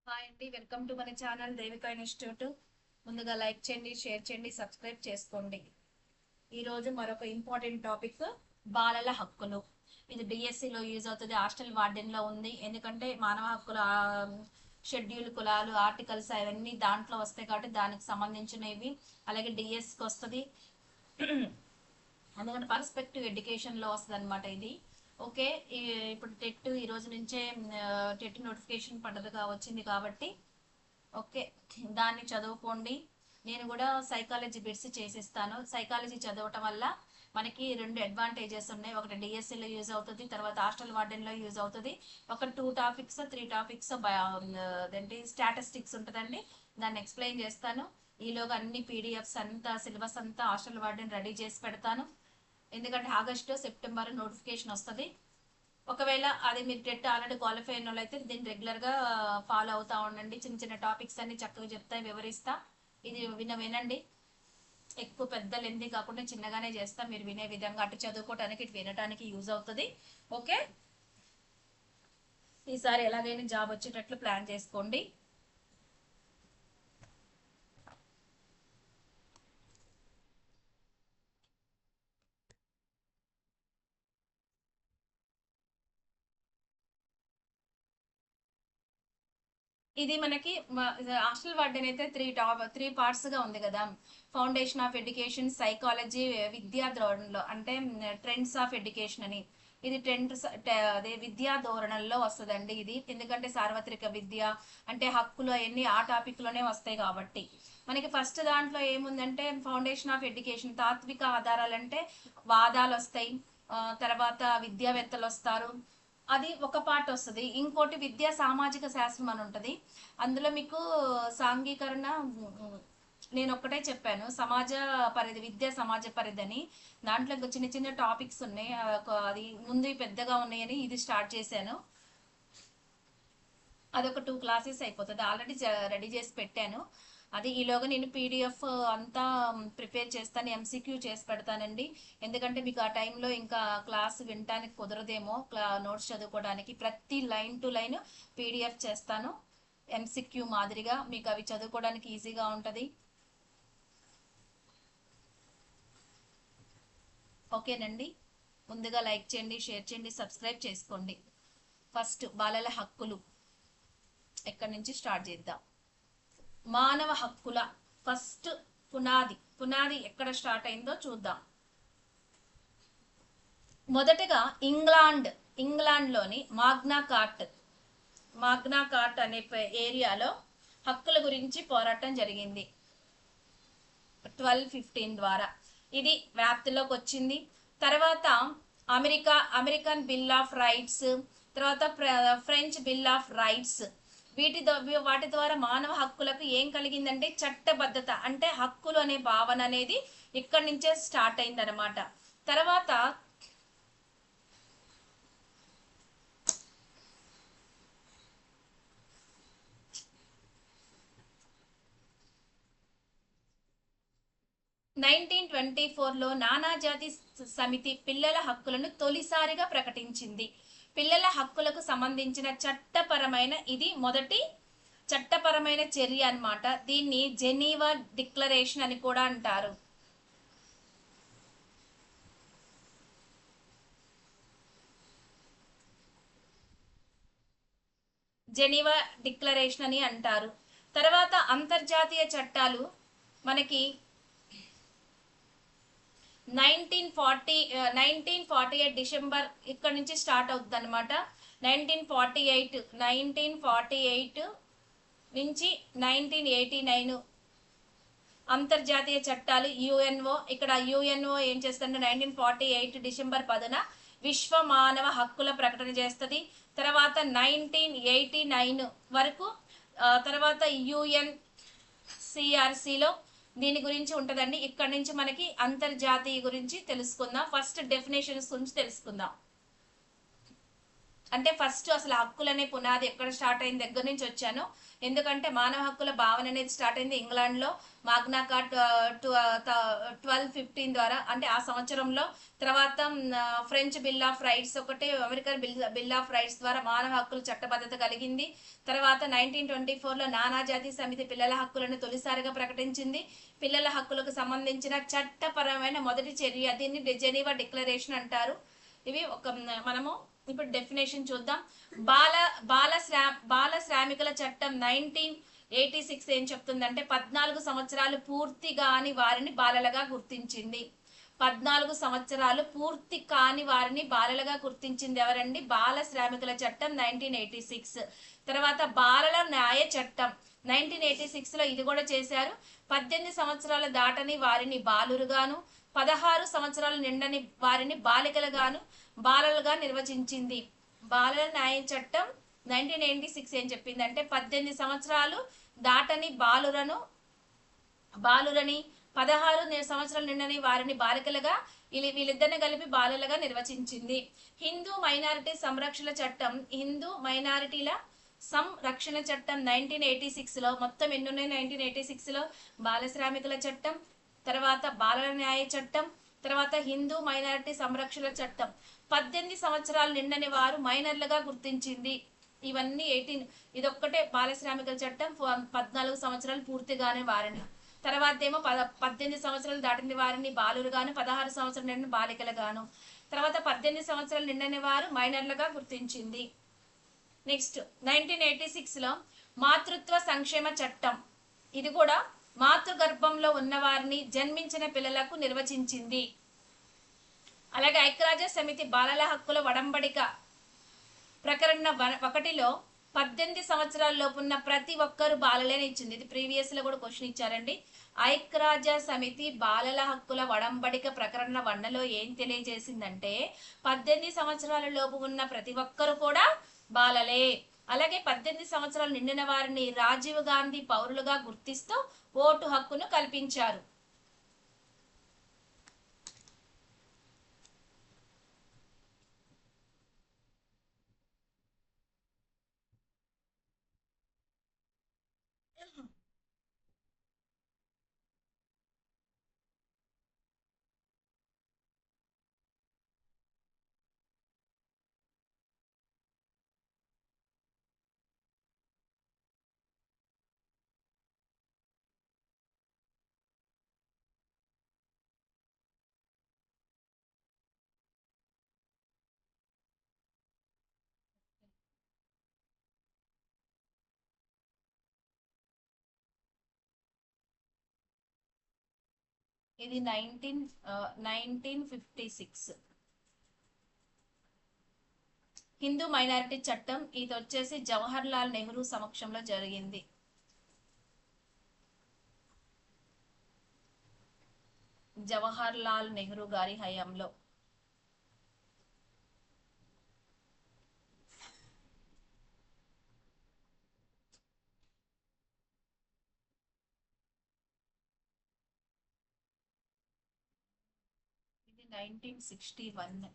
Hi అండి, welcome to మన channel Devika institute. ముందుగా లైక్ చేయండి, షేర్ చేయండి, సబ్స్క్రైబ్ చేసుకోండి. ఈ రోజు మరొక ఇంపార్టెంట్ టాపిక్ బాలల హక్కులు. ఇది డిఎస్సిలో యూజ్ అవుతుంది, హాస్టల్ వార్డెన్ లో ఉంది. ఎందుకంటే మానవ హక్కుల షెడ్యూల్ కులాలు ఆర్టికల్స్ అవన్నీ దాంట్లో వస్తాయి కాబట్టి దానికి సంబంధించినవి. అలాగే డిఎస్సికి వస్తుంది. ఎందుకంటే పర్స్పెక్టివ్ ఎడ్యుకేషన్ లో వస్తుంది అనమాట ఇది. ఓకే. ఇప్పుడు టెట్ ఈ రోజు నుంచే టెట్ నోటిఫికేషన్ పడ్డదిగా వచ్చింది కాబట్టి ఓకే, దాన్ని చదువుకోండి. నేను కూడా సైకాలజీ బిట్స్ చేసిస్తాను. సైకాలజీ చదవటం వల్ల మనకి రెండు అడ్వాంటేజెస్ ఉన్నాయి. ఒకటి డిఎస్సిలో యూజ్ అవుతుంది, తర్వాత హాస్టల్ వార్డెన్లో యూజ్ అవుతుంది. ఒక 2 టాపిక్స్ 3 టాపిక్స్ అదేంటి స్టాటిస్టిక్స్ ఉంటుందండి. దాన్ని ఎక్స్ప్లెయిన్ చేస్తాను. ఈలోగా అన్ని పీడిఎఫ్స్ అంతా సిలబస్ అంతా హాస్టల్ వార్డెన్ రెడీ చేసి పెడతాను. ఎందుకంటే ఆగస్టు సెప్టెంబర్ నోటిఫికేషన్ వస్తుంది. ఒకవేళ అది మీరు టెట్ ఆల్రెడీ క్వాలిఫై అయిన వాళ్ళు అయితే దీన్ని రెగ్యులర్గా ఫాలో అవుతా ఉండండి. చిన్న చిన్న టాపిక్స్ అన్ని చక్కగా చెప్తా, వివరిస్తా. ఇది వినండి. ఎక్కువ పెద్ద లెంది కాకుండా చిన్నగానే చేస్తా. మీరు వినే విధంగా అటు చదువుకోవటానికి ఇటు వినటానికి యూజ్ అవుతుంది. ఓకే, ఈసారి ఎలాగైనా జాబ్ వచ్చేటట్లు ప్లాన్ చేసుకోండి. ఇది మనకి హాస్టల్ వార్డెన్ అయితే త్రీ పార్ట్స్ గా ఉంది కదా. ఫౌండేషన్ ఆఫ్ ఎడ్యుకేషన్, సైకాలజీ, విద్యా ధోరణిలో అంటే ట్రెండ్స్ ఆఫ్ ఎడ్యుకేషన్ అని. ఇది అదే విద్యా ధోరణుల్లో వస్తుందండి ఇది. ఎందుకంటే సార్వత్రిక విద్య అంటే హక్కులు అవన్నీ ఆ టాపిక్ లోనే వస్తాయి కాబట్టి. మనకి ఫస్ట్ దాంట్లో ఏముందంటే ఫౌండేషన్ ఆఫ్ ఎడ్యుకేషన్, తాత్విక ఆధారాలంటే వాదాలు వస్తాయి. తర్వాత విద్యావేత్తలు వస్తారు, అది ఒక పార్ట్ వస్తుంది. ఇంకోటి విద్యా సామాజిక శాస్త్రం అని ఉంటుంది. అందులో మీకు సాంఘీకరణ, నేను ఒక్కటే చెప్పాను సమాజ పరిధి, విద్యా సమాజ పరిధి అని. దాంట్లో ఇంకా చిన్న చిన్న టాపిక్స్ ఉన్నాయి. అది ముందు పెద్దగా ఉన్నాయని ఇది స్టార్ట్ చేశాను. అదొక 2 క్లాసెస్ అయిపోతుంది. ఆల్రెడీ రెడీ చేసి పెట్టాను. అది ఈలోగా నేను పీడిఎఫ్ అంతా ప్రిపేర్ చేస్తాను, ఎంసీక్యూ చేసి పెడతానండి. ఎందుకంటే మీకు ఆ టైంలో ఇంకా క్లాస్ వినటానికి కుదరదేమో, నోట్స్ చదువుకోవడానికి. ప్రతి లైన్ టు లైన్ పీడిఎఫ్ చేస్తాను ఎంసీక్యూ మాదిరిగా. మీకు అవి చదువుకోవడానికి ఈజీగా ఉంటుంది. ఓకేనండి, ముందుగా లైక్ చేయండి, షేర్ చేయండి, సబ్స్క్రైబ్ చేసుకోండి. ఫస్ట్ బాలల హక్కులు ఎక్కడి నుంచి స్టార్ట్ చేద్దాం. మానవ హక్కుల ఫస్ట్ పునాది ఎక్కడ స్టార్ట్ అయిందో చూద్దాం. మొదటగా ఇంగ్లాండ్లోని మాగ్నా కార్ట్ అనే ఏరియాలో హక్కుల గురించి పోరాటం జరిగింది 1215 ద్వారా. ఇది వ్యాప్తిలోకి వచ్చింది. తర్వాత అమెరికన్ బిల్ ఆఫ్ రైట్స్, తర్వాత ఫ్రెంచ్ బిల్ ఆఫ్ రైట్స్. వాటి ద్వారా మానవ హక్కులకు ఏం కలిగిందంటే చట్టబద్ధత, అంటే హక్కులు అనే భావన అనేది ఇక్కడి నుంచే స్టార్ట్ అయింది అనమాట. తర్వాత 1924లో నానాజాతి సమితి పిల్లల హక్కులను తొలిసారిగా ప్రకటించింది. పిల్లల హక్కులకు సంబంధించిన ఇది మొదటి చట్టపరమైన చర్య అన్నమాట. దీన్ని జెనీవా డిక్లరేషన్ అని కూడా అంటారు. జెనీవా డిక్లరేషన్ అని అంటారు. తర్వాత అంతర్జాతీయ చట్టాలు మనకి 1948 డిసెంబర్ ఇక్కడ నుంచి స్టార్ట్ అవుతుంది అనమాట. 1948 నుంచి 1989 అంతర్జాతీయ చట్టాలు యుఎన్ఓ. ఇక్కడ యుఎన్ఓ ఏం చేస్తుంది, 1948 డిసెంబర్ 10న విశ్వ మానవ హక్కుల ప్రకటన చేస్తుంది. తర్వాత 1989 వరకు తర్వాత యుఎన్సిఆర్సిలో దీని గురించి ఉంటుందండి. ఇక్కడ నుంచి మనకి అంతర్జాతీయ గురించి తెలుసుకుందాం. ఫస్ట్ డెఫినేషన్స్ గురించి తెలుసుకుందాం. అంటే ఫస్ట్ అసలు హక్కులనే పునాది ఎక్కడ స్టార్ట్ అయిన దగ్గర నుంచి వచ్చాను. ఎందుకంటే మానవ హక్కుల భావన అనేది స్టార్ట్ అయింది ఇంగ్లాండ్ లో మాగ్నా కార్ట్ 1215 ద్వారా, అంటే ఆ సంవత్సరంలో. తర్వాత ఫ్రెంచ్ బిల్ ఆఫ్ రైట్స్ ఒకటి, అమెరికన్ బిల్ ఆఫ్ రైట్స్ ద్వారా మానవ హక్కుల చట్టబద్ధత కలిగింది. తర్వాత 1924లో నానాజాతి సమితి పిల్లల హక్కులను తొలిసారిగా ప్రకటించింది. పిల్లల హక్కులకు సంబంధించిన చట్టపరమైన మొదటి చర్య, దీన్ని జెనీవా డిక్లరేషన్ అంటారు. ఇవి ఒక మనము ఇప్పుడు డెఫినేషన్ చూద్దాం. బాల బాల శ్రామికుల చట్టం 1986 ఏం చెప్తుందంటే 14 సంవత్సరాలు పూర్తి కాని వారిని బాలలుగా గుర్తించింది. 14 సంవత్సరాలు పూర్తి కాని వారిని బాలలుగా గుర్తించింది ఎవరండి? బాల శ్రామికుల చట్టం 1986. తర్వాత బాలల న్యాయ చట్టం 1986లో ఇది కూడా చేశారు. 18 సంవత్సరాలు దాటని వారిని బాలురుగాను, 16 సంవత్సరాలు నిండని వారిని బాలికలుగాను, బాలలుగా నిర్వచించింది. బాలల న్యాయ చట్టం 1986 ఏం చెప్పిందంటే 18 సంవత్సరాలు దాటని బాలురని, 16 సంవత్సరాలు నిండని వారిని బాలికలుగా, వీళ్ళిద్దరిని కలిపి బాలలుగా నిర్వచించింది. హిందూ మైనారిటీ సంరక్షణ చట్టం, హిందూ మైనారిటీల సంరక్షణ చట్టం 1986లో మొత్తం ఎన్ని ఉన్నాయి? 1986లో బాల శ్రామికుల చట్టం, తర్వాత బాలల న్యాయ చట్టం, తర్వాత హిందూ మైనారిటీ సంరక్షణ చట్టం. 18 సంవత్సరాలు నిండని వారు మైనర్లుగా గుర్తించింది. ఇవన్నీ 18, ఇదొక్కటే బాల శ్రామికుల చట్టం 14 సంవత్సరాలు పూర్తిగానే వారిని. తర్వాత ఏమో 18 సంవత్సరాలు దాటిన వారిని బాలురుగాను, 16 సంవత్సరాలు నిండిన బాలికలుగాను, తర్వాత 18 సంవత్సరాలు నిండని వారు మైనర్లుగా గుర్తించింది. నెక్స్ట్ 1986లో మాతృత్వ సంక్షేమ చట్టం, ఇది కూడా మాతృగర్భంలో ఉన్న వారిని, జన్మించిన పిల్లలకు నిర్వచించింది. అలాగే ఐక్యరాజ్య సమితి బాలల హక్కుల వడంబడిక ప్రకరణ 1లో 18 సంవత్సరాల లోపు ఉన్న ప్రతి ఒక్కరు బాలలేని ఇచ్చింది. ఇది ప్రీవియస్ లో కూడా క్వశ్చన్ ఇచ్చారండి. ఐక్యరాజ్య సమితి బాలల హక్కుల వడంబడిక ప్రకరణ 1లో ఏం తెలియజేసిందంటే 18 సంవత్సరాల లోపు ఉన్న ప్రతి ఒక్కరు కూడా బాలలే. అలాగే 18 సంవత్సరాలు నిండిన వారిని రాజీవ్ గాంధీ పౌరులుగా గుర్తిస్తూ ఓటు హక్కును కల్పించారు. ఇది 1956 హిందూ మైనారిటీ చట్టం. ఇది వచ్చేసి జవహర్ లాల్ నెహ్రూ సమక్షంలో జరిగింది. జవహర్ లాల్ నెహ్రూ గారి హయాంలో. ఇది 1961.